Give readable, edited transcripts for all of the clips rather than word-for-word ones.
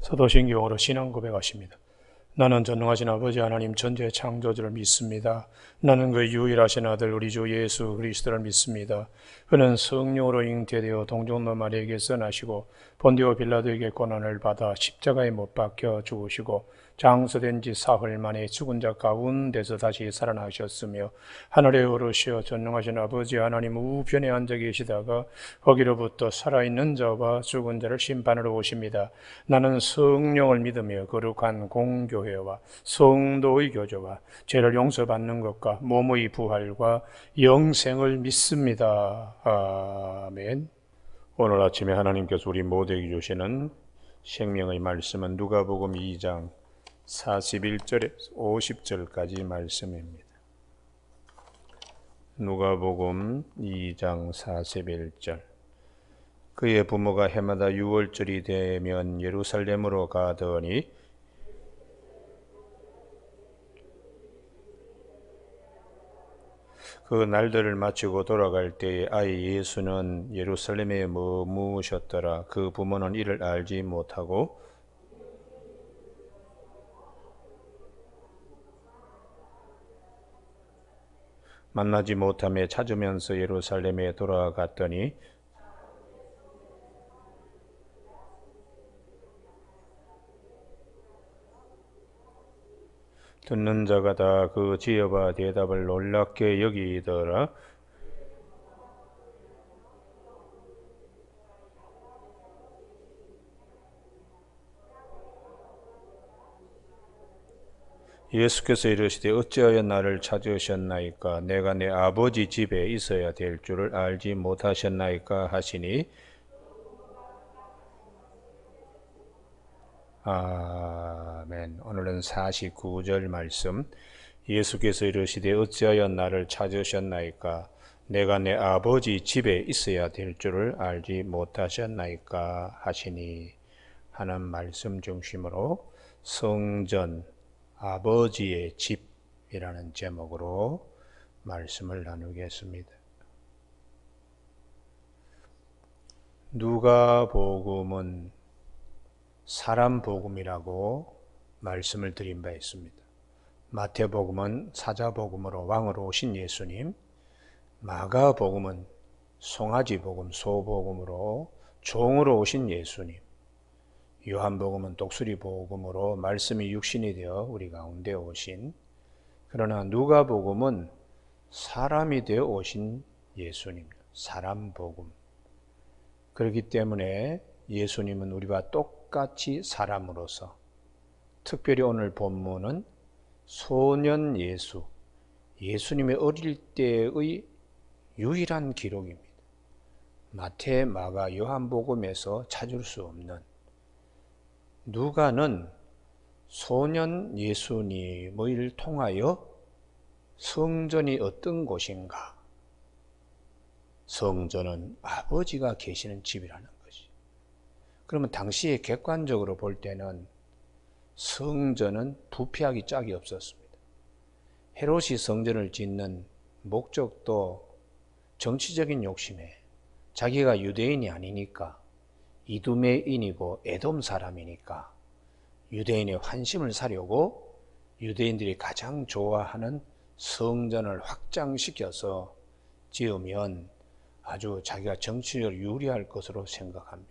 사도신경으로 신앙 고백하십니다. 나는 전능하신 아버지 하나님 전지의 창조주를 믿습니다. 나는 그 유일하신 아들 우리 주 예수 그리스도를 믿습니다. 그는 성령으로 잉태되어 동정노 마리아에게서 나시고 본디오 빌라도에게 고난을 받아 십자가에 못 박혀 죽으시고 장사된 지 사흘 만에 죽은 자 가운데서 다시 살아나셨으며 하늘에 오르시어 전능하신 아버지 하나님 우편에 앉아 계시다가 거기로부터 살아있는 자와 죽은 자를 심판하러 오십니다. 나는 성령을 믿으며 거룩한 공교회와 성도의 교제와 죄를 용서받는 것과 몸의 부활과 영생을 믿습니다. 아멘. 오늘 아침에 하나님께서 우리 모두에게 주시는 생명의 말씀은 누가복음 2장 41절에서 50절까지 말씀입니다. 누가복음 2장 41절. 그의 부모가 해마다 6월절이 되면 예루살렘으로 가더니 그 날들을 마치고 돌아갈 때에 아이 예수는 예루살렘에 머무셨더라. 그 부모는 이를 알지 못하고 만나지 못하며 찾으면서 예루살렘에 돌아갔더니 듣는 자가 다 그 지혜와 대답을 놀랍게 여기더라. 예수께서 이르시되 어찌하여 나를 찾으셨나이까? 내가 내 아버지 집에 있어야 될 줄을 알지 못하셨나이까? 하시니 아멘. 오늘은 49절 말씀. 예수께서 이르시되 어찌하여 나를 찾으셨나이까? 내가 내 아버지 집에 있어야 될 줄을 알지 못하셨나이까? 하시니 하는 말씀 중심으로 성전 아버지의 집이라는 제목으로 말씀을 나누겠습니다. 누가복음은 사람 복음이라고 말씀을 드린 바 있습니다. 마태복음은 사자복음으로 왕으로 오신 예수님, 마가복음은 송아지복음, 소복음으로 종으로 오신 예수님, 요한복음은 독수리복음으로 말씀이 육신이 되어 우리 가운데 오신, 그러나 누가복음은 사람이 되어 오신 예수님, 사람복음. 그렇기 때문에 예수님은 우리와 똑같이 사람으로서, 특별히 오늘 본문은 소년 예수, 예수님의 어릴 때의 유일한 기록입니다. 마태, 마가, 요한복음에서 찾을 수 없는, 누가는 소년 예수님을 통하여 성전이 어떤 곳인가, 성전은 아버지가 계시는 집이라는 것이. 그러면 당시에 객관적으로 볼 때는 성전은 부패하기 짝이 없었습니다. 헤롯이 성전을 짓는 목적도 정치적인 욕심에 자기가 유대인이 아니니까, 이두메인이고 에돔 사람이니까 유대인의 환심을 사려고 유대인들이 가장 좋아하는 성전을 확장시켜서 지으면 아주 자기가 정치적으로 유리할 것으로 생각합니다.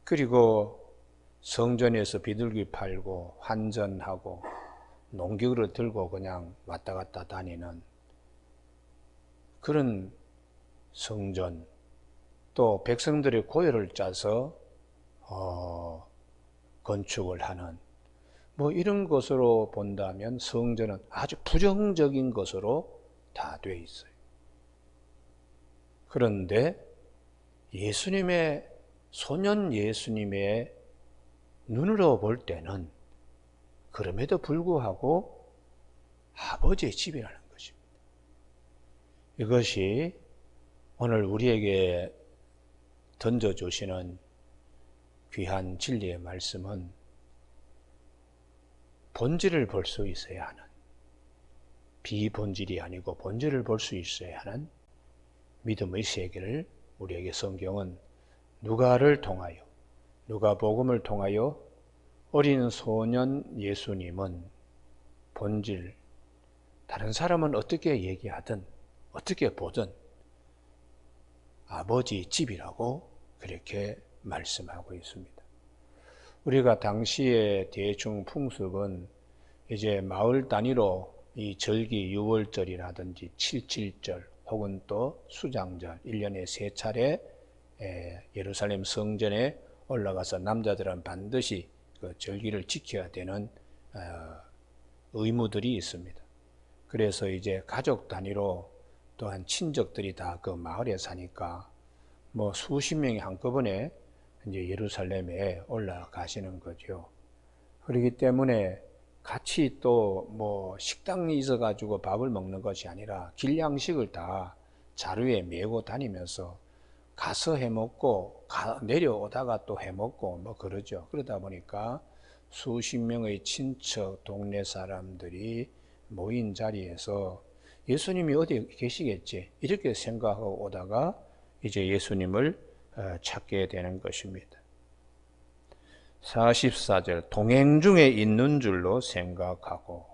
그리고 성전에서 비둘기 팔고 환전하고 농기구를 들고 그냥 왔다 갔다 다니는 그런 성전, 또 백성들의 고열을 짜서 건축을 하는 이런 것으로 본다면 성전은 아주 부정적인 것으로 다 돼 있어요. 그런데 예수님의, 소년 예수님의 눈으로 볼 때는 그럼에도 불구하고 아버지의 집이라는 것입니다. 이것이 오늘 우리에게 던져주시는 귀한 진리의 말씀은 본질을 볼 수 있어야 하는, 비본질이 아니고 본질을 볼 수 있어야 하는 믿음의 세계를 우리에게 성경은 누가를 통하여, 누가복음을 통하여 어린 소년 예수님은 본질, 다른 사람은 어떻게 얘기하든 어떻게 보든 아버지 집이라고 그렇게 말씀하고 있습니다. 우리가 당시의 대충 풍습은 이제 마을 단위로 이 절기 6월절이라든지 77절 혹은 또 수장절 1년에 3차례 예루살렘 성전에 올라가서 남자들은 반드시 그 절기를 지켜야 되는 의무들이 있습니다. 그래서 이제 가족 단위로 또한 친족들이 다 그 마을에 사니까 뭐 수십 명이 한꺼번에 이제 예루살렘에 올라가시는 거죠. 그렇기 때문에 같이 또 뭐 식당이 있어가지고 밥을 먹는 것이 아니라 길양식을 다 자루에 메고 다니면서 가서 해먹고 내려오다가 또 해먹고 뭐 그러죠. 그러다 보니까 수십 명의 친척, 동네 사람들이 모인 자리에서 예수님이 어디 계시겠지 이렇게 생각하고 오다가 이제 예수님을 찾게 되는 것입니다. 44절 동행 중에 있는 줄로 생각하고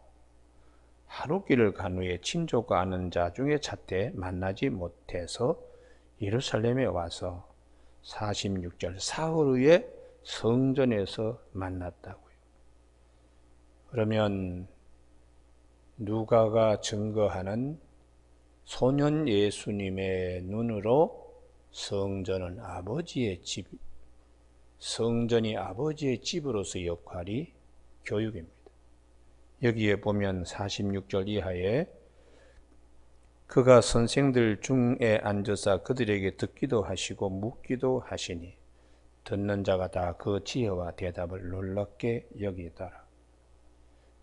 하루길을 간 후에 친족과 아는 자 중에 찾되 만나지 못해서 예루살렘에 와서 46절 사흘 후에 성전에서 만났다고요. 그러면 누가가 증거하는 소년 예수님의 눈으로 성전은 아버지의 집, 성전이 아버지의 집으로서의 역할이 교육입니다. 여기에 보면 46절 이하에 그가 선생들 중에 앉으사 그들에게 듣기도 하시고 묻기도 하시니 듣는 자가 다 그 지혜와 대답을 놀랍게 여기더라.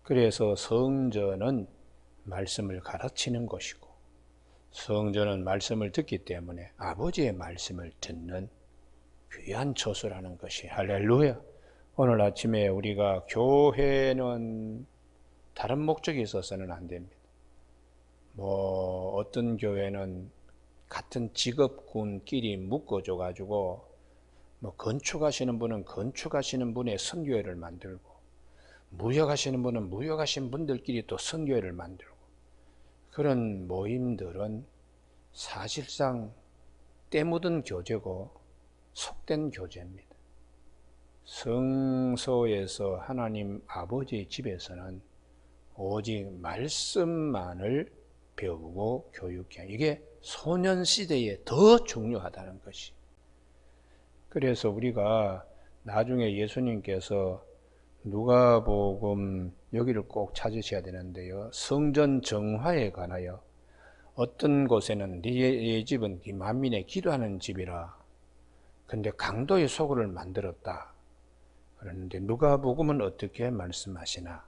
그래서 성전은 말씀을 가르치는 것이고 성전은 말씀을 듣기 때문에 아버지의 말씀을 듣는 귀한 처소라는 것이 할렐루야. 오늘 아침에 우리가 교회는 다른 목적이 있어서는 안 됩니다. 뭐 어떤 교회는 같은 직업군끼리 묶어줘 가지고 뭐 건축하시는 분은 건축하시는 분의 선교회를 만들고 무역하시는 분은 무역하신 분들끼리 또 선교회를 만들고 그런 모임들은 사실상 때 묻은 교제고 속된 교제입니다. 성소에서 하나님 아버지의 집에서는 오직 말씀만을 배우고 교육해. 이게 소년시대에 더 중요하다는 것이. 그래서 우리가 나중에 예수님께서 누가복음 여기를 꼭 찾으셔야 되는데요. 성전 정화에 관하여 어떤 곳에는 네 집은 네 만민의 기도하는 집이라. 근데 강도의 소굴을 만들었다. 그런데 누가복음은 어떻게 말씀하시나?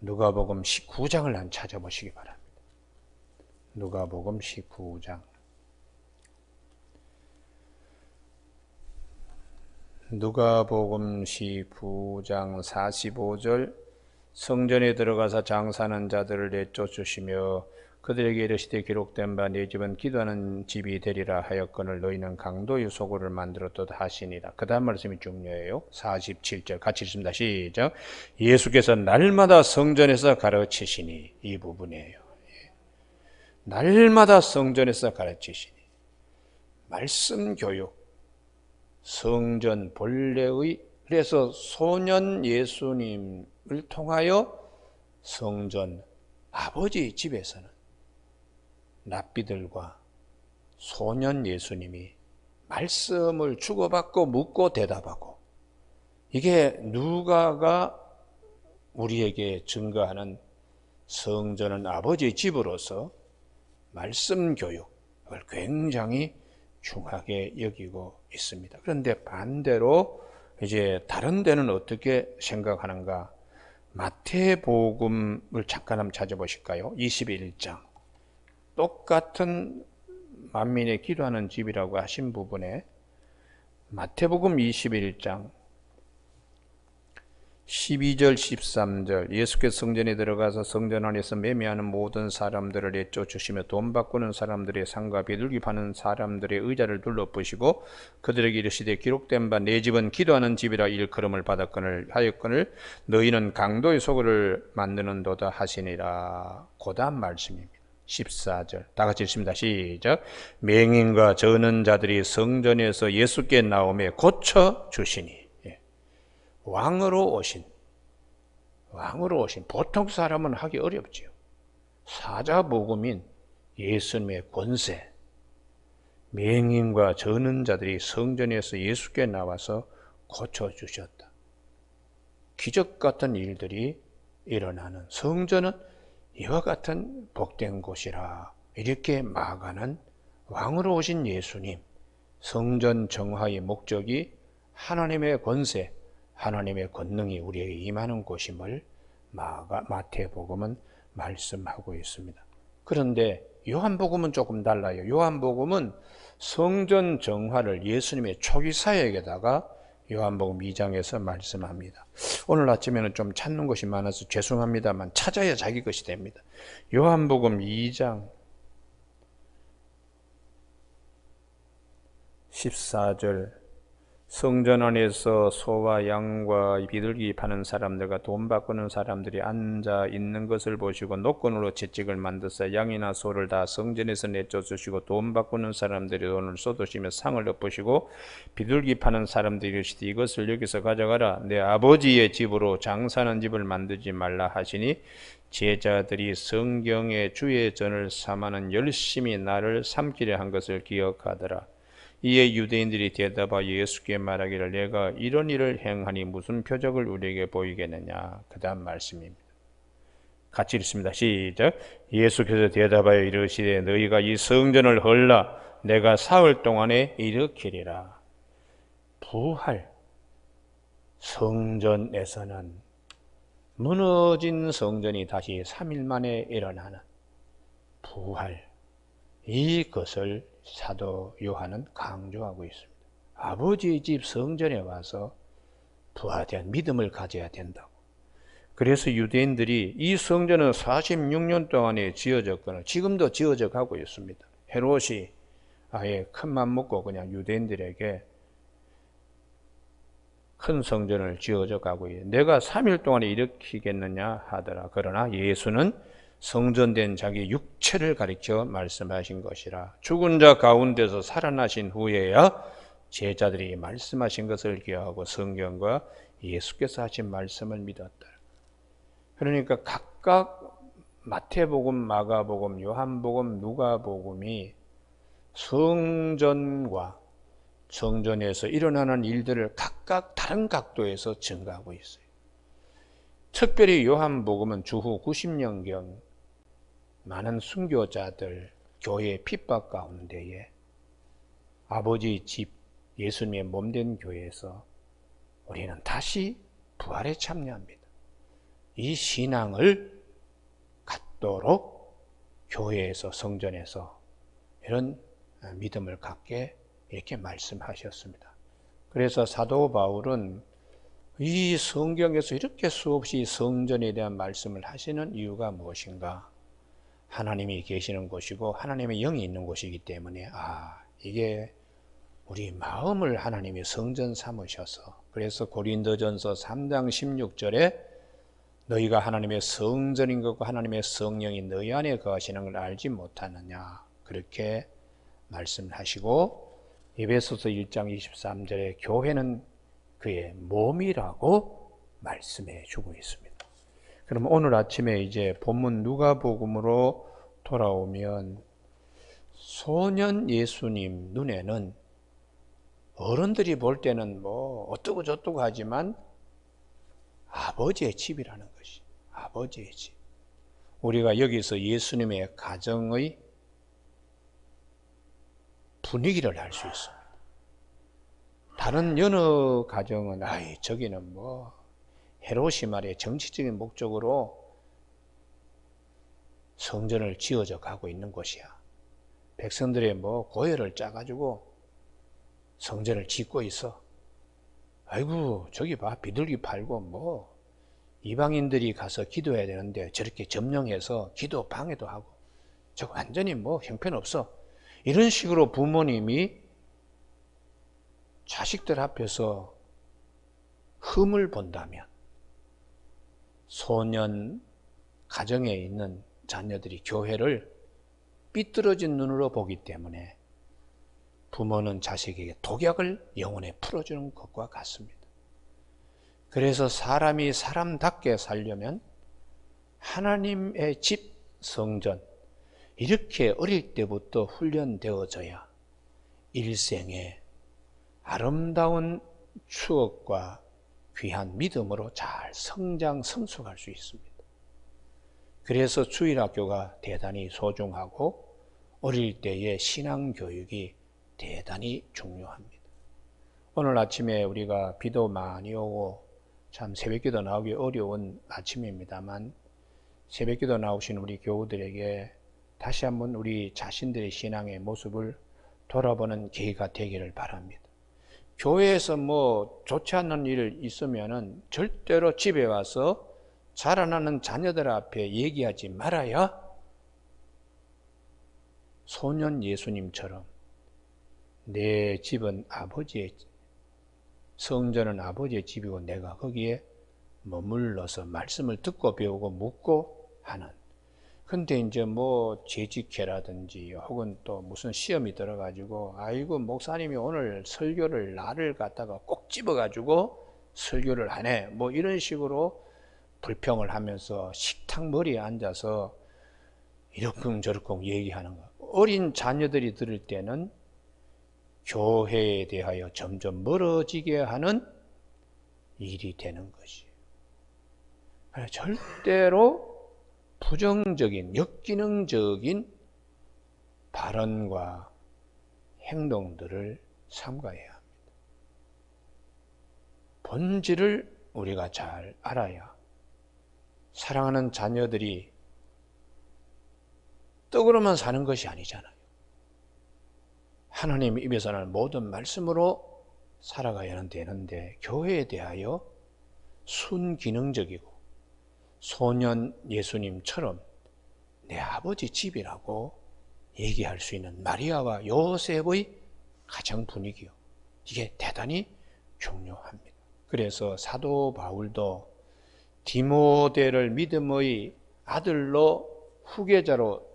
누가복음 19장을 한 찾아보시기 바랍니다. 누가복음 19장. 누가복음 19장 45절 성전에 들어가서 장사하는 자들을 내쫓으시며 그들에게 이르시되 기록된 바 네 집은 기도하는 집이 되리라 하였거늘 너희는 강도의 소굴을 만들었도다 하시니라. 그 다음 말씀이 중요해요. 47절 같이 읽습니다. 시작. 예수께서 날마다 성전에서 가르치시니 이 부분이에요. 날마다 성전에서 가르치시니 말씀 교육 성전 본래의 그래서 소년 예수님을 통하여 성전 아버지 집에서는 랍비들과 소년 예수님이 말씀을 주고받고 묻고 대답하고 이게 누가가 우리에게 증거하는 성전은 아버지의 집으로서 말씀 교육을 굉장히 중하게 여기고 있습니다. 그런데 반대로 이제 다른 데는 어떻게 생각하는가? 마태복음을 잠깐 한번 찾아보실까요? 21장. 똑같은 만민의 기도하는 집이라고 하신 부분에 마태복음 21장 12절 13절 예수께서 성전에 들어가서 성전 안에서 매매하는 모든 사람들을 내쫓으시며 돈 바꾸는 사람들의 상과 비둘기 파는 사람들의 의자를 둘러보시고 그들에게 이르시되 기록된 바 내 집은 기도하는 집이라 일컬음을 하였거늘 너희는 강도의 소굴을 만드는도다 하시니라. 고단 말씀입니다. 14절 다 같이 읽습니다. 시작. 맹인과 저는 자들이 성전에서 예수께 나오매 고쳐주시니. 왕으로 오신 보통 사람은 하기 어렵지요. 사자복음인 예수님의 권세, 맹인과 저는 자들이 성전에서 예수께 나와서 고쳐주셨다. 기적 같은 일들이 일어나는 성전은 이와 같은 복된 곳이라. 이렇게 막아는 왕으로 오신 예수님, 성전 정화의 목적이 하나님의 권세, 하나님의 권능이 우리에게 임하는 곳임을 마태복음은 말씀하고 있습니다. 그런데 요한복음은 조금 달라요. 요한복음은 성전 정화를 예수님의 초기 사역에다가 요한복음 2장에서 말씀합니다. 오늘 아침에는 좀 찾는 것이 많아서 죄송합니다만 찾아야 자기 것이 됩니다. 요한복음 2장 14절 성전 안에서 소와 양과 비둘기 파는 사람들과 돈 바꾸는 사람들이 앉아 있는 것을 보시고 노건으로 채찍을 만드사 양이나 소를 다 성전에서 내쫓으시고 돈 바꾸는 사람들이 돈을 쏟으시며 상을 엎으시고 비둘기 파는 사람들이 이르시되 이것을 여기서 가져가라. 내 아버지의 집으로 장사하는 집을 만들지 말라 하시니 제자들이 성경의 주의 전을 삼아는 열심히 나를 삼키려 한 것을 기억하더라. 이에 유대인들이 대답하여 예수께 말하기를 내가 이런 일을 행하니 무슨 표적을 우리에게 보이겠느냐. 그 다음 말씀입니다. 같이 읽습니다. 시작. 예수께서 대답하여 이르시되 너희가 이 성전을 헐라 내가 사흘 동안에 일으키리라. 부활. 성전에서는 무너진 성전이 다시 3일 만에 일어나는 부활. 이것을 사도 요한은 강조하고 있습니다. 아버지의 집 성전에 와서 부활된 믿음을 가져야 된다고. 그래서 유대인들이 이 성전은 46년 동안에 지어졌거나 지금도 지어져 가고 있습니다. 헤롯이 아예 큰맘 먹고 그냥 유대인들에게 큰 성전을 지어져 가고 있어요. 내가 3일 동안에 일으키겠느냐 하더라. 그러나 예수는 성전된 자기 육체를 가리켜 말씀하신 것이라. 죽은 자 가운데서 살아나신 후에야 제자들이 말씀하신 것을 기억하고 성경과 예수께서 하신 말씀을 믿었다. 그러니까 각각 마태복음, 마가복음, 요한복음, 누가복음이 성전과 성전에서 일어나는 일들을 각각 다른 각도에서 증가하고 있어요. 특별히 요한복음은 주후 90년경 많은 순교자들 교회의 핍박 가운데에 아버지의 집 예수님의 몸된 교회에서 우리는 다시 부활에 참여합니다. 이 신앙을 갖도록 교회에서 성전에서 이런 믿음을 갖게 이렇게 말씀하셨습니다. 그래서 사도 바울은 이 성경에서 이렇게 수없이 성전에 대한 말씀을 하시는 이유가 무엇인가? 하나님이 계시는 곳이고 하나님의 영이 있는 곳이기 때문에 이게 우리 마음을 하나님이 성전 삼으셔서 그래서 고린도전서 3장 16절에 너희가 하나님의 성전인 것과 하나님의 성령이 너희 안에 거하시는 걸 알지 못하느냐 그렇게 말씀하시고 에베소서 1장 23절에 교회는 그의 몸이라고 말씀해 주고 있습니다. 그럼 오늘 아침에 이제 본문 누가복음으로 돌아오면 소년 예수님 눈에는 어른들이 볼 때는 뭐 어떠고 저떠고 하지만 아버지의 집이라는 것이 아버지의 집. 우리가 여기서 예수님의 가정의 분위기를 알 수 있습니다. 다른 여느 가정은 저기는 뭐 헤롯이 말이야 정치적인 목적으로 성전을 지어져 가고 있는 곳이야. 백성들의 뭐 고열을 짜가지고 성전을 짓고 있어. 아이고 저기 봐 비둘기 팔고 뭐 이방인들이 가서 기도해야 되는데 저렇게 점령해서 기도 방해도 하고 저 완전히 뭐 형편없어. 이런 식으로 부모님이 자식들 앞에서 흠을 본다면 소년 가정에 있는 자녀들이 교회를 삐뚤어진 눈으로 보기 때문에 부모는 자식에게 독약을 영혼에 풀어주는 것과 같습니다. 그래서 사람이 사람답게 살려면 하나님의 집, 성전, 이렇게 어릴 때부터 훈련되어져야 일생에 아름다운 추억과 귀한 믿음으로 잘 성장, 성숙할 수 있습니다. 그래서 주일학교가 대단히 소중하고 어릴 때의 신앙교육이 대단히 중요합니다. 오늘 아침에 우리가 비도 많이 오고 참 새벽기도 나오기 어려운 아침입니다만 새벽기도 나오신 우리 교우들에게 다시 한번 우리 자신들의 신앙의 모습을 돌아보는 계기가 되기를 바랍니다. 교회에서 뭐 좋지 않는 일 있으면은 절대로 집에 와서 자라나는 자녀들 앞에 얘기하지 말아야 소년 예수님처럼 내 집은 아버지의 성전은 아버지의 집이고 내가 거기에 머물러서 말씀을 듣고 배우고 묻고 하는. 근데 이제 뭐 재직회라든지 혹은 또 무슨 시험이 들어가지고 아이고 목사님이 오늘 설교를 나를 갖다가 꼭 집어가지고 설교를 하네 뭐 이런 식으로 불평을 하면서 식탁 머리에 앉아서 이러쿵저러쿵 얘기하는 거. 어린 자녀들이 들을 때는 교회에 대하여 점점 멀어지게 하는 일이 되는 것이에요. 절대로 부정적인, 역기능적인 발언과 행동들을 삼가해야 합니다. 본질을 우리가 잘 알아야 사랑하는 자녀들이 떡으로만 사는 것이 아니잖아요. 하나님 입에서 나는 모든 말씀으로 살아가야 되는데 교회에 대하여 순기능적이고 소년 예수님처럼 내 아버지 집이라고 얘기할 수 있는 마리아와 요셉의 가정 분위기요. 이게 대단히 중요합니다. 그래서 사도 바울도 디모데를 믿음의 아들로 후계자로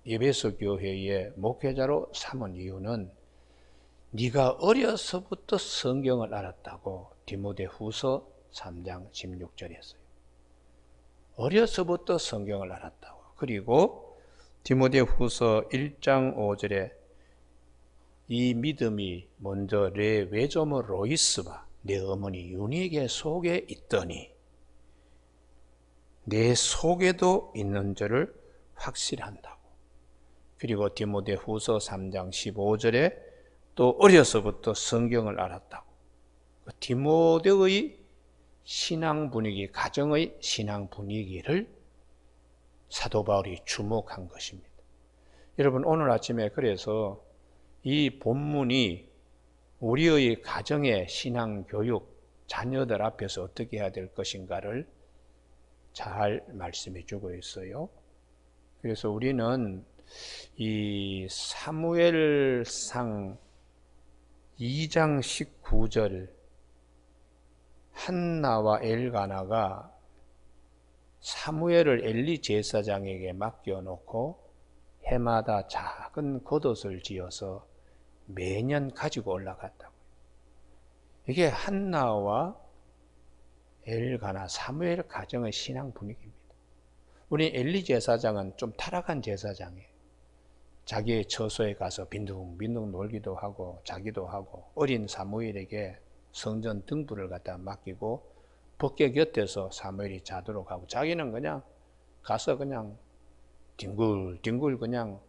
에베소 교회의 목회자로 삼은 이유는 네가 어려서부터 성경을 알았다고 디모데 후서 3장 16절에 했어요. 어려서부터 성경을 알았다고. 그리고 디모데 후서 1장 5절에 이 믿음이 먼저 내 외조모 로이스와 내 어머니 유니게 속에 있더니 내 속에도 있는 줄을 확실한다고. 그리고 디모데 후서 3장 15절에 또 어려서부터 성경을 알았다고. 디모데의 신앙 분위기, 가정의 신앙 분위기를 사도 바울이 주목한 것입니다. 여러분 오늘 아침에 그래서 이 본문이 우리의 가정의 신앙 교육, 자녀들 앞에서 어떻게 해야 될 것인가를 잘 말씀해 주고 있어요. 그래서 우리는 이 사무엘상 2장 19절 한나와 엘가나가 사무엘을 엘리 제사장에게 맡겨놓고 해마다 작은 겉옷을 지어서 매년 가지고 올라갔다고요. 이게 한나와 엘가나 사무엘 가정의 신앙 분위기입니다. 우리 엘리 제사장은 좀 타락한 제사장이에요. 자기의 처소에 가서 빈둥빈둥 놀기도 하고 자기도 하고 어린 사무엘에게 성전 등불을 갖다 맡기고 법궤 곁에서 사무엘이 자도록 하고 자기는 그냥 가서 그냥 뒹굴뒹굴 그냥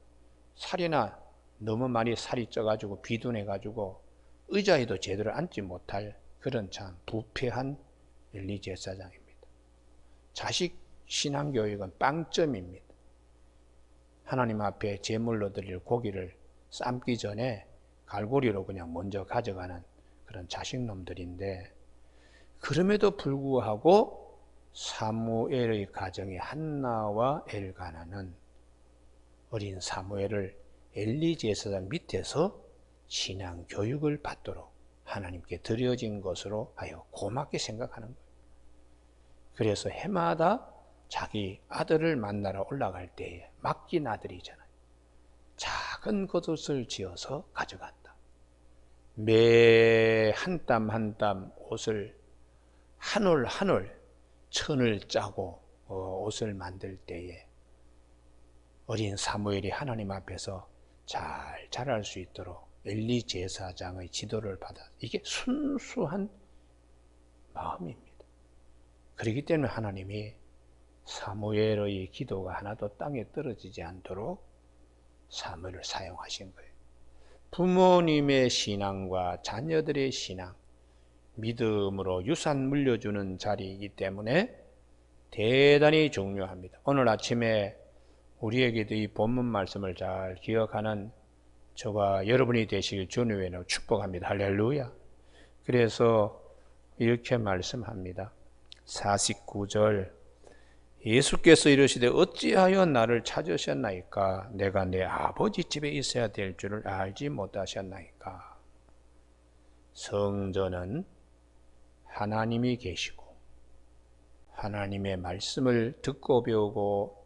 살이나 너무 많이 살이 쪄가지고 비둔해가지고 의자에도 제대로 앉지 못할 그런 참 부패한 엘리 제사장입니다. 자식 신앙교육은 빵점입니다. 하나님 앞에 제물로 드릴 고기를 삶기 전에 갈고리로 그냥 먼저 가져가는 그런 자식놈들인데 그럼에도 불구하고 사무엘의 가정의 한나와 엘가나는 어린 사무엘을 엘리 제사장 밑에서 신앙 교육을 받도록 하나님께 드려진 것으로 하여 고맙게 생각하는 거예요. 그래서 해마다 자기 아들을 만나러 올라갈 때에 맡긴 아들이잖아요. 작은 겉옷을 지어서 가져갔다. 매 한 땀 한 땀 옷을 한 올 한 올 천을 짜고 옷을 만들 때에 어린 사무엘이 하나님 앞에서 잘 자랄 수 있도록 엘리 제사장의 지도를 받아, 이게 순수한 마음입니다. 그렇기 때문에 하나님이 사무엘의 기도가 하나도 땅에 떨어지지 않도록 사무엘을 사용하신 거예요. 부모님의 신앙과 자녀들의 신앙, 믿음으로 유산 물려주는 자리이기 때문에 대단히 중요합니다. 오늘 아침에 우리에게도 이 본문 말씀을 잘 기억하는 저와 여러분이 되시길 주님의 이름으로 축복합니다. 할렐루야. 그래서 이렇게 말씀합니다. 49절, 예수께서 이르시되 어찌하여 나를 찾으셨나이까? 내가 내 아버지 집에 있어야 될 줄을 알지 못하셨나이까? 성전은 하나님이 계시고 하나님의 말씀을 듣고 배우고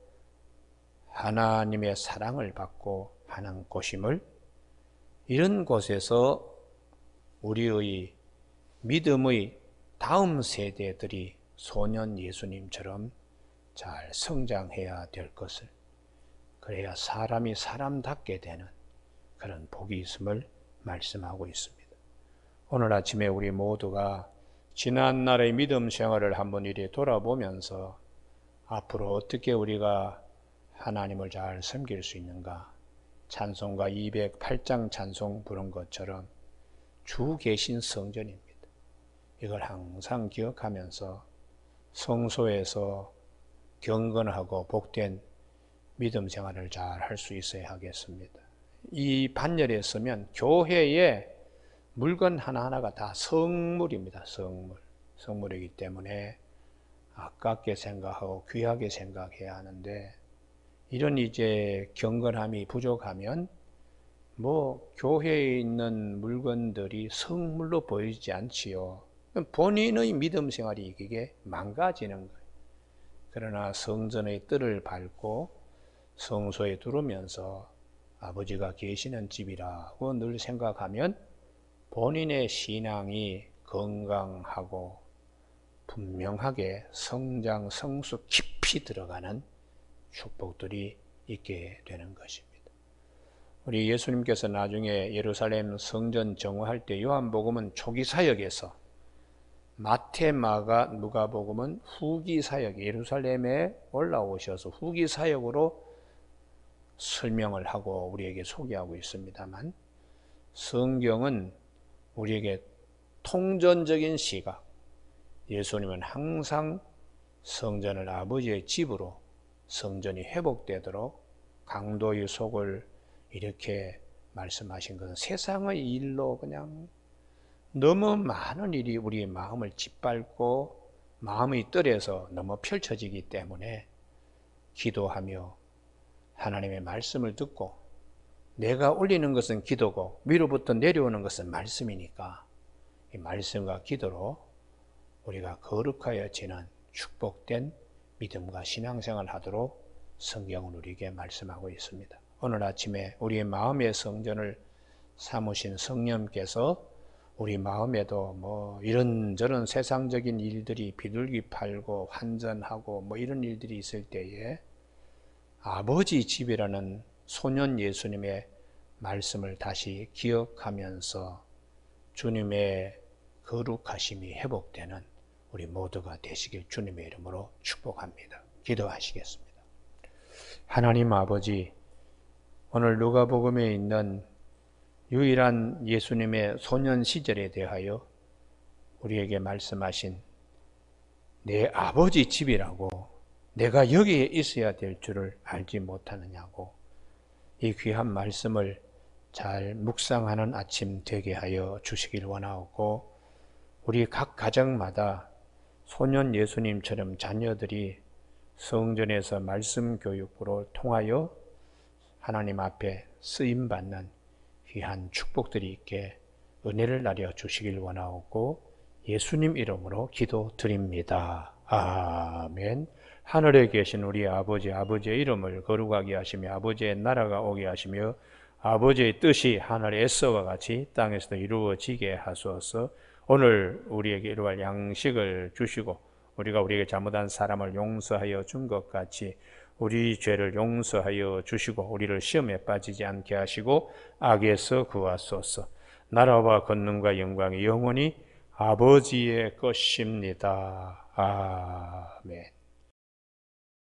하나님의 사랑을 받고 하는 곳임을, 이런 곳에서 우리의 믿음의 다음 세대들이 소년 예수님처럼 잘 성장해야 될 것을, 그래야 사람이 사람답게 되는 그런 복이 있음을 말씀하고 있습니다. 오늘 아침에 우리 모두가 지난 날의 믿음 생활을 한번 이리 돌아보면서 앞으로 어떻게 우리가 하나님을 잘 섬길 수 있는가, 찬송가 208장 찬송 부른 것처럼 주 계신 성전입니다. 이걸 항상 기억하면서 성소에서 경건하고 복된 믿음 생활을 잘 할 수 있어야 하겠습니다. 이 반열에 서면 교회에 물건 하나하나가 다 성물입니다. 성물이기 때문에 아깝게 생각하고 귀하게 생각해야 하는데, 이런 이제 경건함이 부족하면 교회에 있는 물건들이 성물로 보이지 않지요. 본인의 믿음 생활이 이게 망가지는 거예요. 그러나 성전의 뜰을 밟고 성소에 들어오면서 아버지가 계시는 집이라고 늘 생각하면 본인의 신앙이 건강하고 분명하게 성장, 성수 깊이 들어가는 축복들이 있게 되는 것입니다. 우리 예수님께서 나중에 예루살렘 성전 정화할 때 요한복음은 초기 사역에서, 마태, 마가, 누가복음은 후기 사역, 예루살렘에 올라오셔서 후기 사역으로 설명을 하고 우리에게 소개하고 있습니다만, 성경은 우리에게 통전적인 시각, 예수님은 항상 성전을 아버지의 집으로 성전이 회복되도록 강도의 속을 이렇게 말씀하신 것은 세상의 일로 그냥 너무 많은 일이 우리의 마음을 짓밟고 마음의 뜰에서 너무 펼쳐지기 때문에 기도하며 하나님의 말씀을 듣고, 내가 올리는 것은 기도고 위로부터 내려오는 것은 말씀이니까 이 말씀과 기도로 우리가 거룩하여지는 축복된 믿음과 신앙생활을 하도록 성경은 우리에게 말씀하고 있습니다. 오늘 아침에 우리의 마음의 성전을 삼으신 성령께서 우리 마음에도 이런저런 세상적인 일들이 비둘기 팔고 환전하고 이런 일들이 있을 때에 아버지 집이라는 소년 예수님의 말씀을 다시 기억하면서 주님의 거룩하심이 회복되는 우리 모두가 되시길 주님의 이름으로 축복합니다. 기도하시겠습니다. 하나님 아버지, 오늘 누가복음에 있는 유일한 예수님의 소년 시절에 대하여 우리에게 말씀하신 내 아버지 집이라고 내가 여기에 있어야 될 줄을 알지 못하느냐고, 이 귀한 말씀을 잘 묵상하는 아침 되게 하여 주시길 원하고, 우리 각 가정마다 소년 예수님처럼 자녀들이 성전에서 말씀 교육부를 통하여 하나님 앞에 쓰임받는 귀한 축복들이 있게 은혜를 나려 주시길 원하옵고 예수님 이름으로 기도드립니다. 아멘. 하늘에 계신 우리 아버지, 아버지의 이름을 거룩하게 하시며 아버지의 나라가 오게 하시며 아버지의 뜻이 하늘에서와 같이 땅에서도 이루어지게 하소서. 오늘 우리에게 이루어갈 양식을 주시고 우리가 우리에게 잘못한 사람을 용서하여 준 것 같이 우리 죄를 용서하여 주시고 우리를 시험에 빠지지 않게 하시고 악에서 구하소서. 나라와 권능과 영광이 영원히 아버지의 것입니다. 아멘.